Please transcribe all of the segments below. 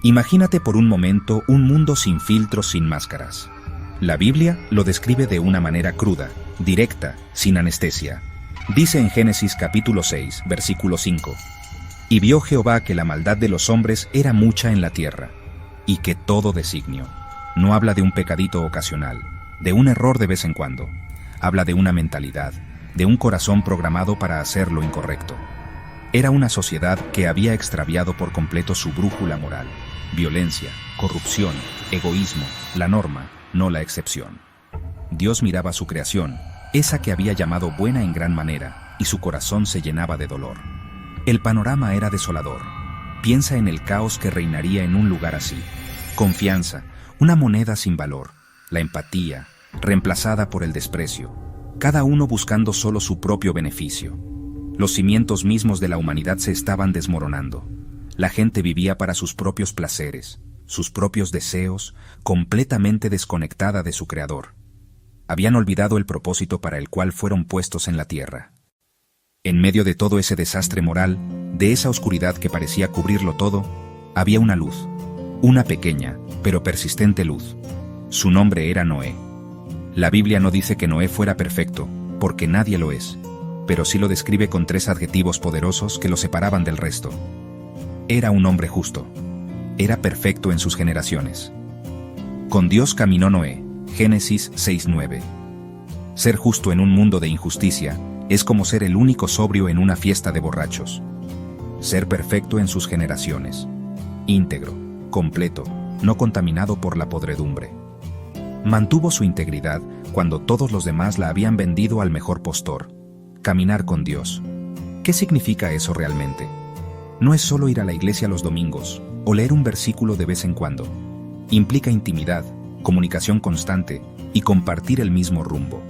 Imagínate por un momento un mundo sin filtros, sin máscaras. La Biblia lo describe de una manera cruda, directa, sin anestesia. Dice en Génesis capítulo 6, versículo 5: «Y vio Jehová que la maldad de los hombres era mucha en la tierra, y que todo designio». No habla de un pecadito ocasional, de un error de vez en cuando. Habla de una mentalidad, de un corazón programado para hacer lo incorrecto. Era una sociedad que había extraviado por completo su brújula moral. Violencia, corrupción, egoísmo, la norma, no la excepción. Dios miraba su creación, esa que había llamado buena en gran manera, y su corazón se llenaba de dolor. El panorama era desolador. Piensa en el caos que reinaría en un lugar así. Confianza, una moneda sin valor, la empatía, reemplazada por el desprecio, cada uno buscando solo su propio beneficio. Los cimientos mismos de la humanidad se estaban desmoronando. La gente vivía para sus propios placeres, sus propios deseos, completamente desconectada de su Creador. Habían olvidado el propósito para el cual fueron puestos en la tierra. En medio de todo ese desastre moral, de esa oscuridad que parecía cubrirlo todo, había una luz, una pequeña, pero persistente luz. Su nombre era Noé. La Biblia no dice que Noé fuera perfecto, porque nadie lo es, pero sí lo describe con 3 adjetivos poderosos que lo separaban del resto. Era un hombre justo. Era perfecto en sus generaciones. Con Dios caminó Noé, Génesis 6:9. Ser justo en un mundo de injusticia es como ser el único sobrio en una fiesta de borrachos. Ser perfecto en sus generaciones. Íntegro, completo, no contaminado por la podredumbre. Mantuvo su integridad cuando todos los demás la habían vendido al mejor postor. Caminar con Dios. ¿Qué significa eso realmente? No es solo ir a la iglesia los domingos o leer un versículo de vez en cuando. Implica intimidad, comunicación constante y compartir el mismo rumbo.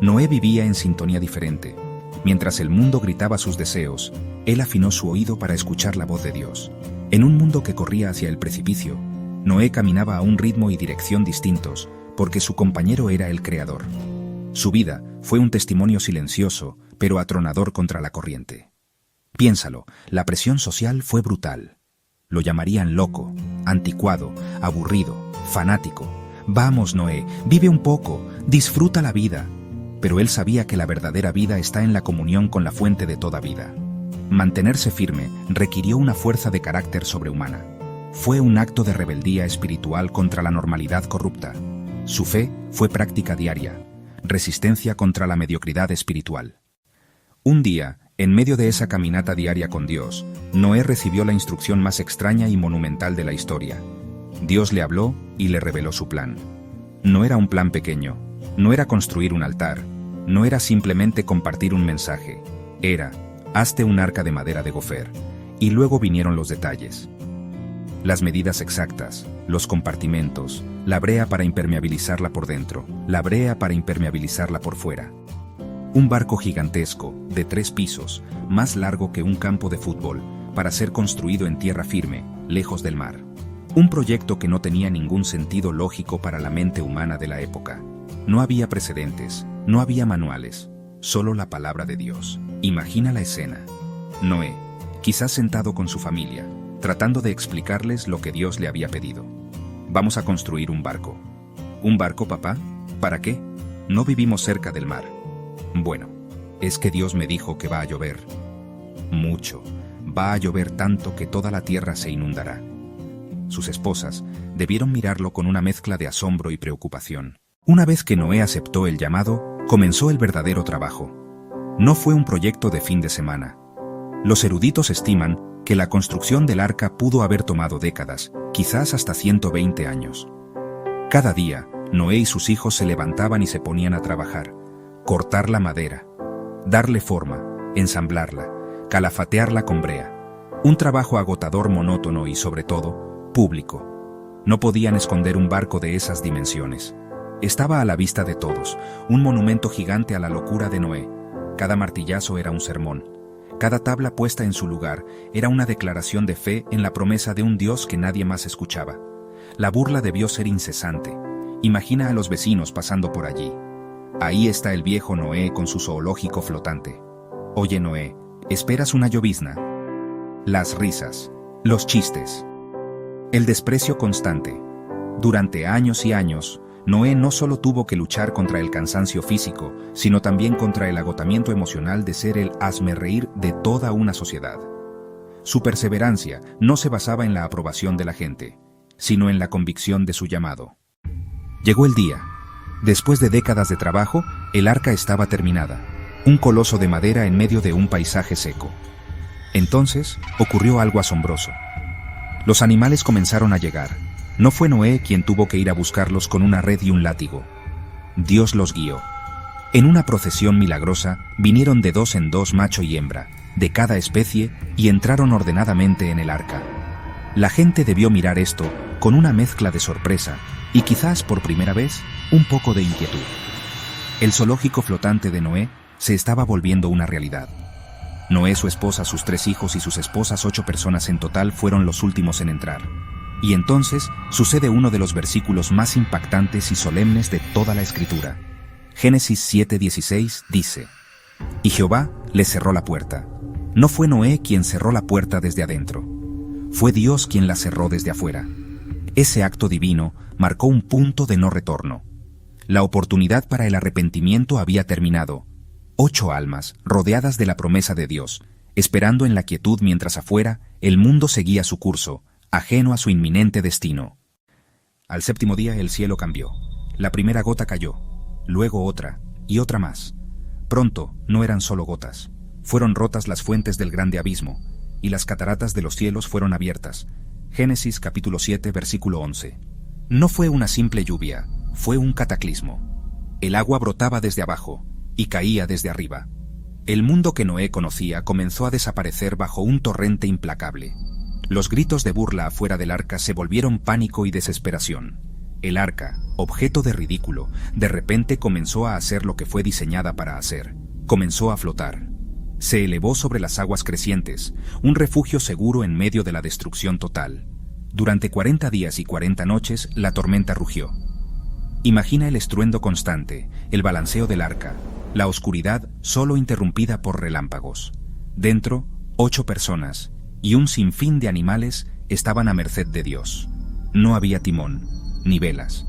Noé vivía en sintonía diferente. Mientras el mundo gritaba sus deseos, él afinó su oído para escuchar la voz de Dios. En un mundo que corría hacia el precipicio, Noé caminaba a un ritmo y dirección distintos, porque su compañero era el Creador. Su vida fue un testimonio silencioso, pero atronador contra la corriente. Piénsalo, la presión social fue brutal. Lo llamarían loco, anticuado, aburrido, fanático. Vamos, Noé, vive un poco, disfruta la vida. Pero él sabía que la verdadera vida está en la comunión con la fuente de toda vida. Mantenerse firme requirió una fuerza de carácter sobrehumana. Fue un acto de rebeldía espiritual contra la normalidad corrupta. Su fe fue práctica diaria, resistencia contra la mediocridad espiritual. Un día, en medio de esa caminata diaria con Dios, Noé recibió la instrucción más extraña y monumental de la historia. Dios le habló y le reveló su plan. No era un plan pequeño, no era construir un altar, no era simplemente compartir un mensaje, era: hazte un arca de madera de gofer. Y luego vinieron los detalles. Las medidas exactas, los compartimentos, la brea para impermeabilizarla por dentro, la brea para impermeabilizarla por fuera. Un barco gigantesco, de 3 pisos, más largo que un campo de fútbol, para ser construido en tierra firme, lejos del mar. Un proyecto que no tenía ningún sentido lógico para la mente humana de la época. No había precedentes, no había manuales, solo la palabra de Dios. Imagina la escena. Noé, quizás sentado con su familia, tratando de explicarles lo que Dios le había pedido. Vamos a construir un barco. ¿Un barco, papá? ¿Para qué? No vivimos cerca del mar. Bueno, es que Dios me dijo que va a llover. Mucho. Va a llover tanto que toda la tierra se inundará. Sus esposas debieron mirarlo con una mezcla de asombro y preocupación. Una vez que Noé aceptó el llamado, comenzó el verdadero trabajo. No fue un proyecto de fin de semana. Los eruditos estiman que la construcción del arca pudo haber tomado décadas, quizás hasta 120 años. Cada día, Noé y sus hijos se levantaban y se ponían a trabajar. Cortar la madera, darle forma, ensamblarla, calafatearla con brea. Un trabajo agotador, monótono y, sobre todo, público. No podían esconder un barco de esas dimensiones. Estaba a la vista de todos, un monumento gigante a la locura de Noé. Cada martillazo era un sermón. Cada tabla puesta en su lugar era una declaración de fe en la promesa de un Dios que nadie más escuchaba. La burla debió ser incesante. Imagina a los vecinos pasando por allí. Ahí está el viejo Noé con su zoológico flotante. Oye, Noé, ¿esperas una llovizna? Las risas, los chistes. El desprecio constante. Durante años y años, Noé no solo tuvo que luchar contra el cansancio físico, sino también contra el agotamiento emocional de ser el hazmerreír de toda una sociedad. Su perseverancia no se basaba en la aprobación de la gente, sino en la convicción de su llamado. Llegó el día. Después de décadas de trabajo, el arca estaba terminada, un coloso de madera en medio de un paisaje seco. Entonces, ocurrió algo asombroso. Los animales comenzaron a llegar. No fue Noé quien tuvo que ir a buscarlos con una red y un látigo. Dios los guió. En una procesión milagrosa, vinieron de 2 en 2 macho y hembra, de cada especie, y entraron ordenadamente en el arca. La gente debió mirar esto con una mezcla de sorpresa y quizás por primera vez, un poco de inquietud. El zoológico flotante de Noé se estaba volviendo una realidad. Noé, su esposa, sus 3 hijos y sus esposas, 8 personas en total, fueron los últimos en entrar. Y entonces sucede uno de los versículos más impactantes y solemnes de toda la Escritura. Génesis 7:16 dice: Y Jehová le cerró la puerta. No fue Noé quien cerró la puerta desde adentro. Fue Dios quien la cerró desde afuera. Ese acto divino marcó un punto de no retorno. La oportunidad para el arrepentimiento había terminado. 8 almas, rodeadas de la promesa de Dios, esperando en la quietud mientras afuera el mundo seguía su curso, ajeno a su inminente destino. Al 7º día el cielo cambió. La primera gota cayó, luego otra, y otra más. Pronto no eran solo gotas. Fueron rotas las fuentes del grande abismo, y las cataratas de los cielos fueron abiertas. Génesis capítulo 7, versículo 11. No fue una simple lluvia, fue un cataclismo. El agua brotaba desde abajo, y caía desde arriba. El mundo que Noé conocía comenzó a desaparecer bajo un torrente implacable. Los gritos de burla afuera del arca se volvieron pánico y desesperación. El arca, objeto de ridículo, de repente comenzó a hacer lo que fue diseñada para hacer. Comenzó a flotar. Se elevó sobre las aguas crecientes, un refugio seguro en medio de la destrucción total. Durante 40 días y 40 noches, la tormenta rugió. Imagina el estruendo constante, el balanceo del arca, la oscuridad solo interrumpida por relámpagos. Dentro, 8 personas y un sinfín de animales estaban a merced de Dios. No había timón, ni velas.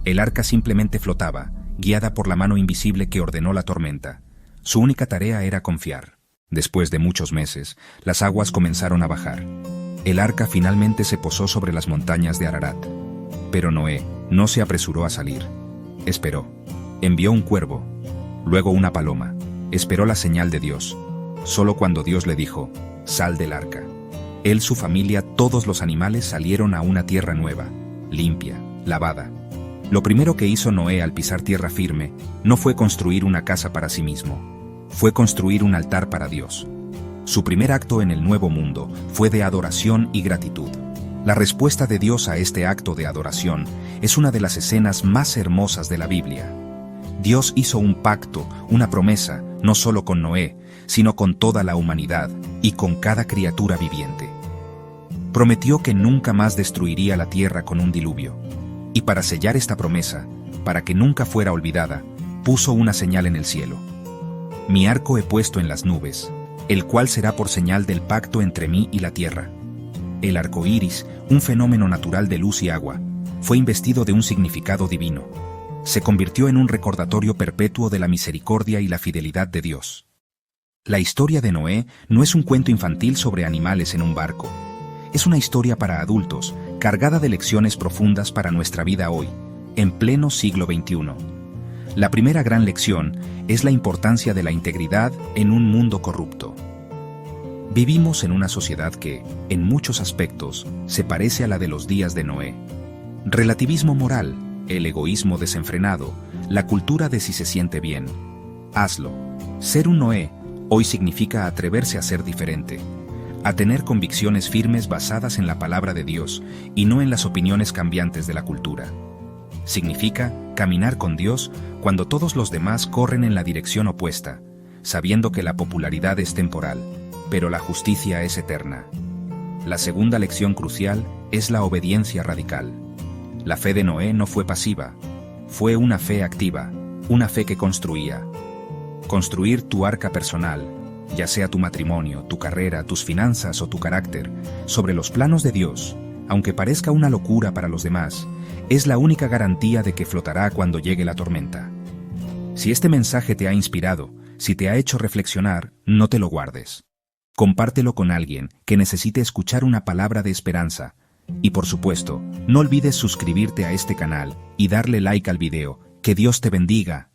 El arca simplemente flotaba, guiada por la mano invisible que ordenó la tormenta. Su única tarea era confiar. Después de muchos meses, las aguas comenzaron a bajar. El arca finalmente se posó sobre las montañas de Ararat. Pero Noé no se apresuró a salir. Esperó. Envió un cuervo, luego una paloma. Esperó la señal de Dios. Solo cuando Dios le dijo: «Sal del arca». Él, su familia, todos los animales salieron a una tierra nueva, limpia, lavada. Lo primero que hizo Noé al pisar tierra firme no fue construir una casa para sí mismo. Fue construir un altar para Dios. Su primer acto en el nuevo mundo fue de adoración y gratitud. La respuesta de Dios a este acto de adoración es una de las escenas más hermosas de la Biblia. Dios hizo un pacto, una promesa, no solo con Noé, sino con toda la humanidad y con cada criatura viviente. Prometió que nunca más destruiría la tierra con un diluvio. Y para sellar esta promesa, para que nunca fuera olvidada, puso una señal en el cielo. Mi arco he puesto en las nubes, el cual será por señal del pacto entre mí y la tierra. El arco iris, un fenómeno natural de luz y agua, fue investido de un significado divino. Se convirtió en un recordatorio perpetuo de la misericordia y la fidelidad de Dios. La historia de Noé no es un cuento infantil sobre animales en un barco. Es una historia para adultos, cargada de lecciones profundas para nuestra vida hoy, en pleno siglo XXI. La primera gran lección es la importancia de la integridad en un mundo corrupto. Vivimos en una sociedad que, en muchos aspectos, se parece a la de los días de Noé. Relativismo moral, el egoísmo desenfrenado, la cultura de si se siente bien. Hazlo. Ser un Noé hoy significa atreverse a ser diferente, a tener convicciones firmes basadas en la palabra de Dios y no en las opiniones cambiantes de la cultura. Significa caminar con Dios cuando todos los demás corren en la dirección opuesta, sabiendo que la popularidad es temporal, pero la justicia es eterna. La segunda lección crucial es la obediencia radical. La fe de Noé no fue pasiva, fue una fe activa, una fe que construía. Construir tu arca personal, ya sea tu matrimonio, tu carrera, tus finanzas o tu carácter, sobre los planos de Dios, aunque parezca una locura para los demás, es la única garantía de que flotará cuando llegue la tormenta. Si este mensaje te ha inspirado, si te ha hecho reflexionar, no te lo guardes. Compártelo con alguien que necesite escuchar una palabra de esperanza. Y por supuesto, no olvides suscribirte a este canal y darle like al video. Que Dios te bendiga.